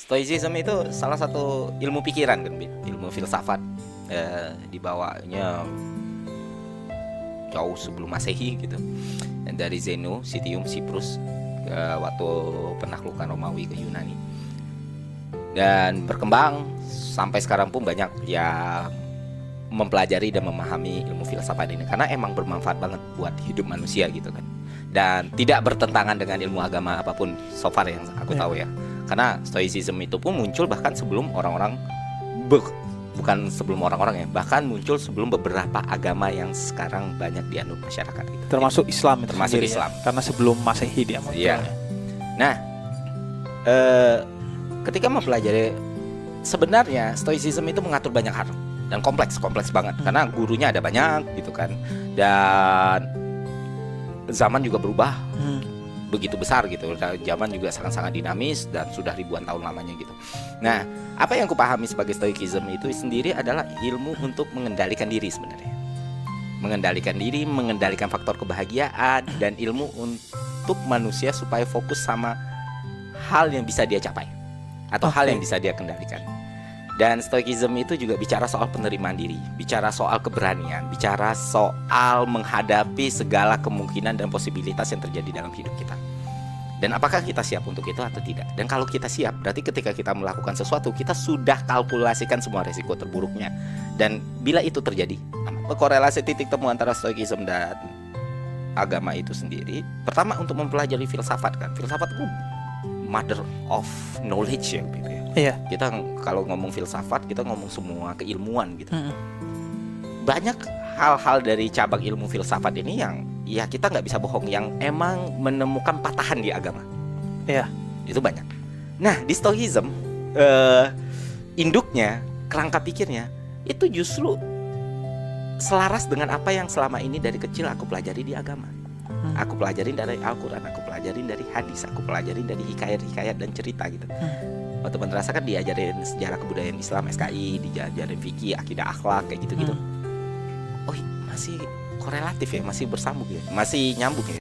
Stoicism itu salah satu ilmu pikiran kan, ilmu filsafat. Dibawanya jauh sebelum Masehi gitu. Dan dari Zeno, Citium, Siprus, waktu penaklukan Romawi ke Yunani. Dan berkembang sampai sekarang pun banyak yang mempelajari dan memahami ilmu filsafat ini karena emang bermanfaat banget buat hidup manusia gitu kan. Dan tidak bertentangan dengan ilmu agama apapun so far yang aku tahu ya. Karena Stoicism itu pun muncul bahkan sebelum orang-orang bukan sebelum orang-orang ya, bahkan muncul sebelum beberapa agama yang sekarang banyak dianut masyarakat gitu. Termasuk Islam itu Termasuk sendiri, Islam. ya? Karena sebelum Masehi dia muncul. Iya. Nah, ketika mempelajari, sebenarnya Stoicism itu mengatur banyak hal dan kompleks banget karena gurunya ada banyak gitu kan, dan zaman juga berubah begitu besar gitu. Zaman juga sangat-sangat dinamis dan sudah ribuan tahun lamanya gitu. Nah, apa yang kupahami sebagai Stoicism itu sendiri adalah ilmu untuk mengendalikan diri sebenarnya. Mengendalikan diri, mengendalikan faktor kebahagiaan, dan ilmu untuk manusia supaya fokus sama hal yang bisa dia capai atau hal yang bisa dia kendalikan. Dan Stoicism itu juga bicara soal penerimaan diri, bicara soal keberanian, bicara soal menghadapi segala kemungkinan dan posibilitas yang terjadi dalam hidup kita. Dan apakah kita siap untuk itu atau tidak? Dan kalau kita siap, berarti ketika kita melakukan sesuatu, kita sudah kalkulasikan semua resiko terburuknya. Dan bila itu terjadi, korelasi titik temu antara Stoicism dan agama itu sendiri, pertama untuk mempelajari filsafat kan. Filsafat itu mother of knowledge ya gitu ya. Iya. Kita kalau ngomong filsafat, kita ngomong semua keilmuan gitu. Banyak hal-hal dari cabang ilmu filsafat ini yang ya kita nggak bisa bohong, yang emang menemukan patahan di agama. Iya. Itu banyak. Nah, di Stoicism induknya, kerangka pikirnya itu justru selaras dengan apa yang selama ini dari kecil aku pelajari di agama. Aku pelajarin dari Al-Quran, aku pelajarin dari hadis, aku pelajarin dari hikayat-hikayat dan cerita gitu. Waktu madrasah kan diajarin sejarah kebudayaan Islam, SKI, diajarin fikih, akidah, akhlak kayak gitu-gitu. Oh, masih korelatif ya, masih bersambung ya, masih nyambung ya.